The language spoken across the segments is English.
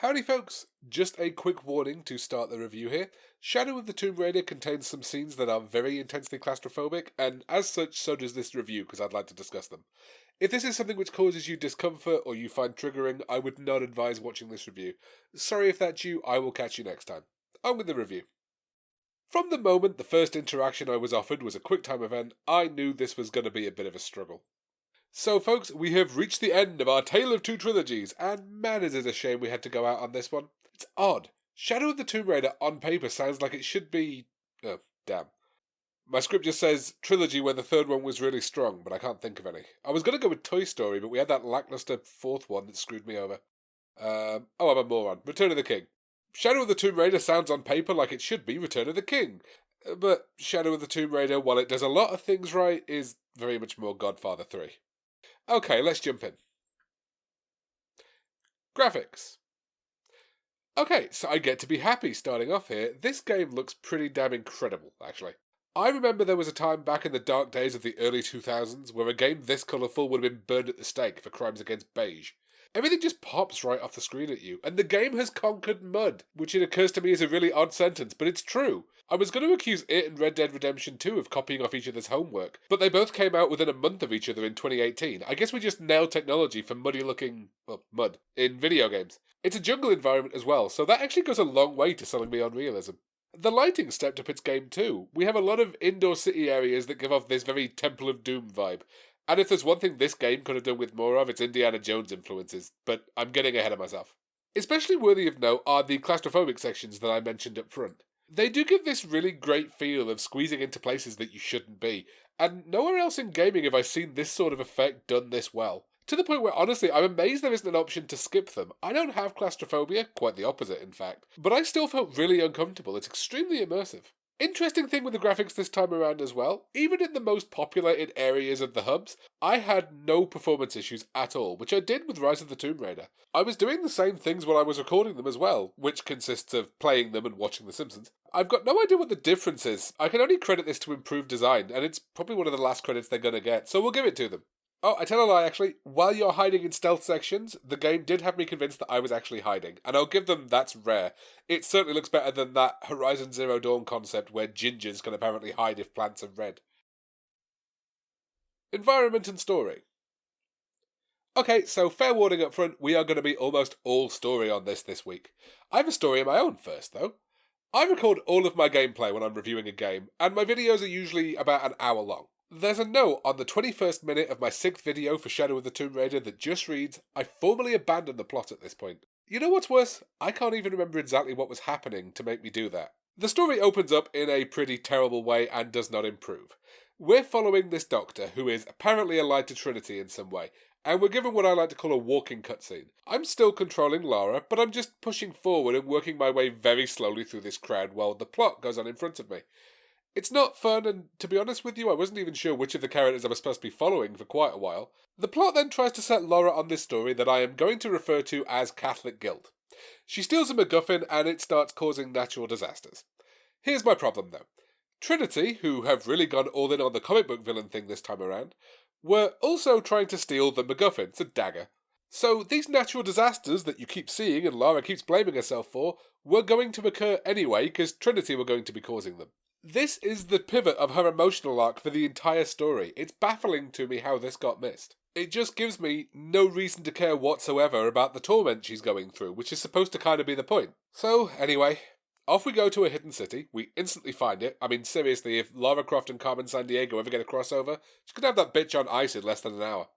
Howdy folks, just a quick warning to start the review here. Shadow of the Tomb Raider contains some scenes that are very intensely claustrophobic, and as such so does this review because I'd like to discuss them. If this is something which causes you discomfort or you find triggering, I would not advise watching this review. Sorry if that's you, I will catch you next time. On with the review. From the moment the first interaction I was offered was a QuickTime event, I knew this was going to be a bit of a struggle. So folks, we have reached the end of our Tale of Two Trilogies, and man is it a shame we had to go out on this one. It's odd. Shadow of the Tomb Raider on paper sounds like it should be... oh, damn. My script just says trilogy where the third one was really strong, but I can't think of any. I was going to go with Toy Story, but we had that lackluster fourth one that screwed me over. I'm a moron. Return of the King. Shadow of the Tomb Raider sounds on paper like it should be Return of the King. But Shadow of the Tomb Raider, while it does a lot of things right, is very much more Godfather 3. Okay, let's jump in. Graphics. Okay, so I get to be happy starting off here. This game looks pretty damn incredible, actually. I remember there was a time back in the dark days of the early 2000s where a game this colourful would have been burned at the stake for crimes against beige. Everything just pops right off the screen at you, and the game has conquered mud, which it occurs to me is a really odd sentence, but it's true. I was going to accuse it and Red Dead Redemption 2 of copying off each other's homework, but they both came out within a month of each other in 2018. I guess we just nailed technology for muddy-looking, well, mud, in video games. It's a jungle environment as well, so that actually goes a long way to selling me on realism. The lighting stepped up its game too. We have a lot of indoor city areas that give off this very Temple of Doom vibe. And if there's one thing this game could have done with more of, it's Indiana Jones influences, but I'm getting ahead of myself. Especially worthy of note are the claustrophobic sections that I mentioned up front. They do give this really great feel of squeezing into places that you shouldn't be, and nowhere else in gaming have I seen this sort of effect done this well. To the point where, honestly, I'm amazed there isn't an option to skip them. I don't have claustrophobia, quite the opposite in fact, but I still felt really uncomfortable. It's extremely immersive. Interesting thing with the graphics this time around as well, even in the most populated areas of the hubs, I had no performance issues at all, which I did with Rise of the Tomb Raider. I was doing the same things while I was recording them as well, which consists of playing them and watching The Simpsons. I've got no idea what the difference is. I can only credit this to improved design, and it's probably one of the last credits they're going to get, so we'll give it to them. Oh, I tell a lie actually, while you're hiding in stealth sections, the game did have me convinced that I was actually hiding, and I'll give them that's rare. It certainly looks better than that Horizon Zero Dawn concept where gingers can apparently hide if plants are red. Environment and story. Okay, so fair warning up front, we are going to be almost all story on this week. I have a story of my own first though. I record all of my gameplay when I'm reviewing a game, and my videos are usually about an hour long. There's a note on the 21st minute of my 6th video for Shadow of the Tomb Raider that just reads, I formally abandoned the plot at this point. You know what's worse? I can't even remember exactly what was happening to make me do that. The story opens up in a pretty terrible way and does not improve. We're following this doctor who is apparently allied to Trinity in some way, and we're given what I like to call a walking cutscene. I'm still controlling Lara, but I'm just pushing forward and working my way very slowly through this crowd while the plot goes on in front of me. It's not fun, and to be honest with you, I wasn't even sure which of the characters I was supposed to be following for quite a while. The plot then tries to set Lara on this story that I am going to refer to as Catholic guilt. She steals a MacGuffin and it starts causing natural disasters. Here's my problem though. Trinity, who have really gone all in on the comic book villain thing this time around, were also trying to steal the MacGuffin, it's a dagger. So these natural disasters that you keep seeing and Lara keeps blaming herself for were going to occur anyway because Trinity were going to be causing them. This is the pivot of her emotional arc for the entire story. It's baffling to me how this got missed. It just gives me no reason to care whatsoever about the torment she's going through, which is supposed to kind of be the point. So, anyway, off we go to a hidden city. We instantly find it. I mean, seriously, if Lara Croft and Carmen Sandiego ever get a crossover, she could have that bitch on ice in less than an hour.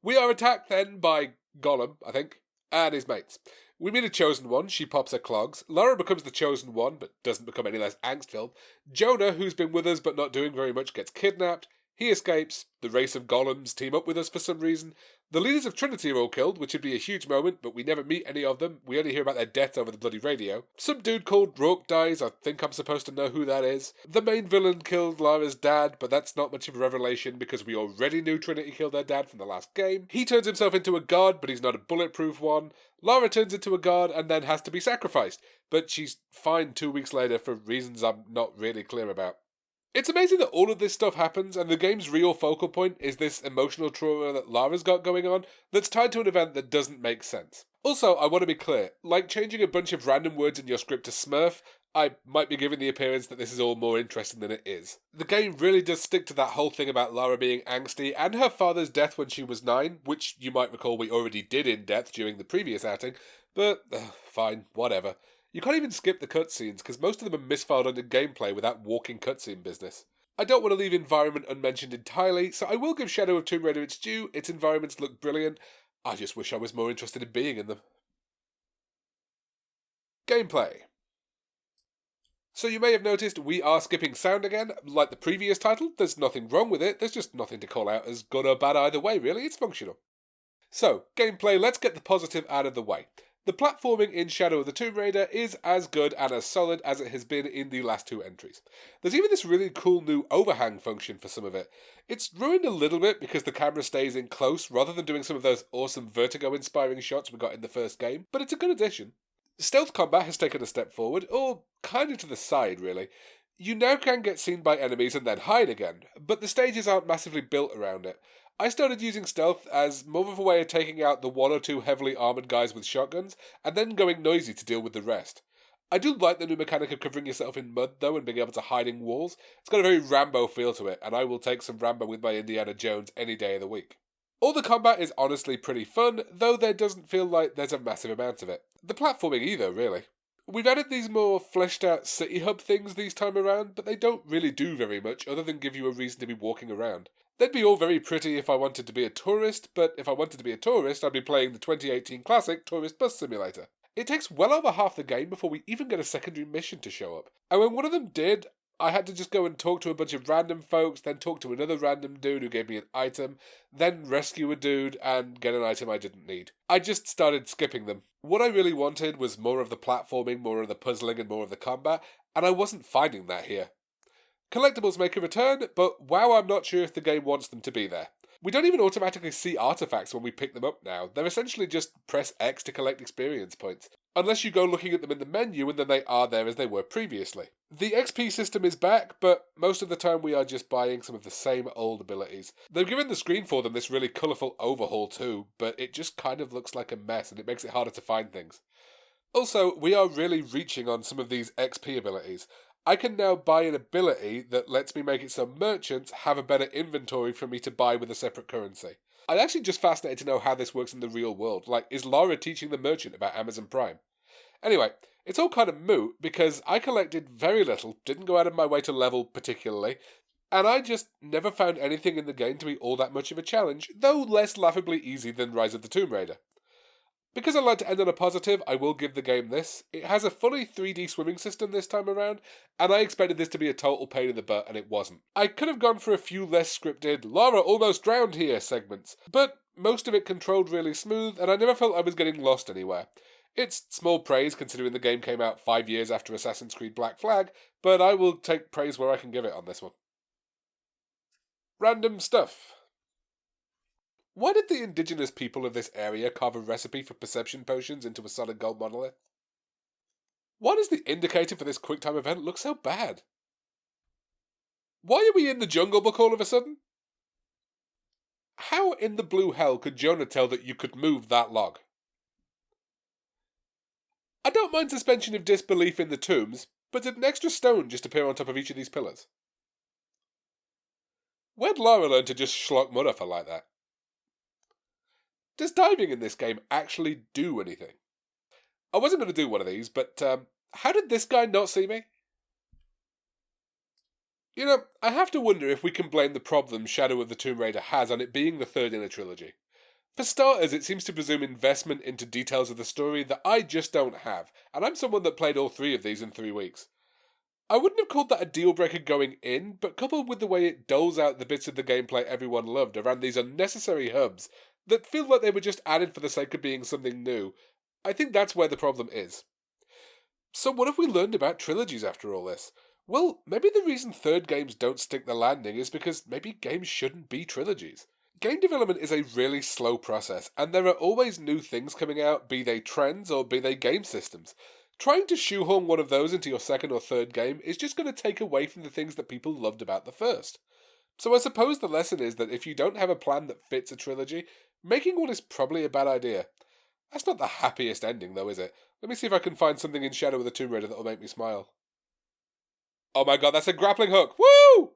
We are attacked then by Gollum, I think, and his mates. We meet a Chosen One, she pops her clogs. Lara becomes the Chosen One, but doesn't become any less angst-filled. Jonah, who's been with us but not doing very much, gets kidnapped. He escapes. The race of golems team up with us for some reason. The leaders of Trinity are all killed, which would be a huge moment, but we never meet any of them. We only hear about their deaths over the bloody radio. Some dude called Rourke dies. I think I'm supposed to know who that is. The main villain killed Lara's dad, but that's not much of a revelation because we already knew Trinity killed their dad from the last game. He turns himself into a god, but he's not a bulletproof one. Lara turns into a god and then has to be sacrificed, but she's fine 2 weeks later for reasons I'm not really clear about. It's amazing that all of this stuff happens, and the game's real focal point is this emotional trauma that Lara's got going on that's tied to an event that doesn't make sense. Also, I want to be clear, like changing a bunch of random words in your script to Smurf, I might be giving the appearance that this is all more interesting than it is. The game really does stick to that whole thing about Lara being angsty and her father's death when she was 9, which you might recall we already did in depth during the previous outing, but fine, whatever. You can't even skip the cutscenes because most of them are misfiled under gameplay without walking cutscene business. I don't want to leave environment unmentioned entirely, so I will give Shadow of Tomb Raider its due. Its environments look brilliant. I just wish I was more interested in being in them. Gameplay. So you may have noticed we are skipping sound again. Like the previous title, there's nothing wrong with it, there's just nothing to call out as good or bad either way really, it's functional. So, gameplay, let's get the positive out of the way. The platforming in Shadow of the Tomb Raider is as good and as solid as it has been in the last 2 entries. There's even this really cool new overhang function for some of it. It's ruined a little bit because the camera stays in close rather than doing some of those awesome vertigo-inspiring shots we got in the first game, but it's a good addition. Stealth combat has taken a step forward, or kind of to the side really. You now can get seen by enemies and then hide again, but the stages aren't massively built around it. I started using stealth as more of a way of taking out the 1 or 2 heavily armoured guys with shotguns, and then going noisy to deal with the rest. I do like the new mechanic of covering yourself in mud though and being able to hide in walls. It's got a very Rambo feel to it, and I will take some Rambo with my Indiana Jones any day of the week. All the combat is honestly pretty fun, though there doesn't feel like there's a massive amount of it. The platforming either, really. We've added these more fleshed out city hub things these time around, but they don't really do very much other than give you a reason to be walking around. They'd be all very pretty if I wanted to be a tourist, but if I wanted to be a tourist, I'd be playing the 2018 classic Tourist Bus Simulator. It takes well over half the game before we even get a secondary mission to show up. And when one of them did, I had to just go and talk to a bunch of random folks, then talk to another random dude who gave me an item, then rescue a dude and get an item I didn't need. I just started skipping them. What I really wanted was more of the platforming, more of the puzzling, and more of the combat, and I wasn't finding that here. Collectibles make a return, but wow, I'm not sure if the game wants them to be there. We don't even automatically see artifacts when we pick them up now. They're essentially just press X to collect experience points. Unless you go looking at them in the menu and then they are there as they were previously. The XP system is back, but most of the time we are just buying some of the same old abilities. They've given the screen for them this really colourful overhaul too, but it just kind of looks like a mess and it makes it harder to find things. Also, we are really reaching on some of these XP abilities. I can now buy an ability that lets me make it so merchants have a better inventory for me to buy with a separate currency. I'm actually just fascinated to know how this works in the real world. Like, is Lara teaching the merchant about Amazon Prime? Anyway, it's all kind of moot because I collected very little, didn't go out of my way to level particularly, and I just never found anything in the game to be all that much of a challenge, though less laughably easy than Rise of the Tomb Raider. Because I like to end on a positive, I will give the game this. It has a fully 3D swimming system this time around, and I expected this to be a total pain in the butt, and it wasn't. I could have gone for a few less scripted, Lara almost drowned here segments, but most of it controlled really smooth, and I never felt I was getting lost anywhere. It's small praise considering the game came out 5 years after Assassin's Creed Black Flag, but I will take praise where I can give it on this one. Random stuff. Why did the indigenous people of this area carve a recipe for perception potions into a solid gold monolith? Why does the indicator for this QuickTime event look so bad? Why are we in the Jungle Book all of a sudden? How in the blue hell could Jonah tell that you could move that log? I don't mind suspension of disbelief in the tombs, but did an extra stone just appear on top of each of these pillars? Where'd Lara learn to just schlock mud off her like that? Does diving in this game actually do anything? I wasn't going to do one of these, but how did this guy not see me? You know, I have to wonder if we can blame the problem Shadow of the Tomb Raider has on it being the third in a trilogy. For starters, it seems to presume investment into details of the story that I just don't have, and I'm someone that played all 3 of these in 3 weeks. I wouldn't have called that a deal breaker going in, but coupled with the way it doles out the bits of the gameplay everyone loved around these unnecessary hubs that feel like they were just added for the sake of being something new, I think that's where the problem is. So what have we learned about trilogies after all this? Well, maybe the reason third games don't stick the landing is because maybe games shouldn't be trilogies. Game development is a really slow process, and there are always new things coming out, be they trends or be they game systems. Trying to shoehorn one of those into your second or third game is just going to take away from the things that people loved about the first. So I suppose the lesson is that if you don't have a plan that fits a trilogy, making one is probably a bad idea. That's not the happiest ending, though, is it? Let me see if I can find something in Shadow of the Tomb Raider that'll make me smile. Oh my god, that's a grappling hook! Woo!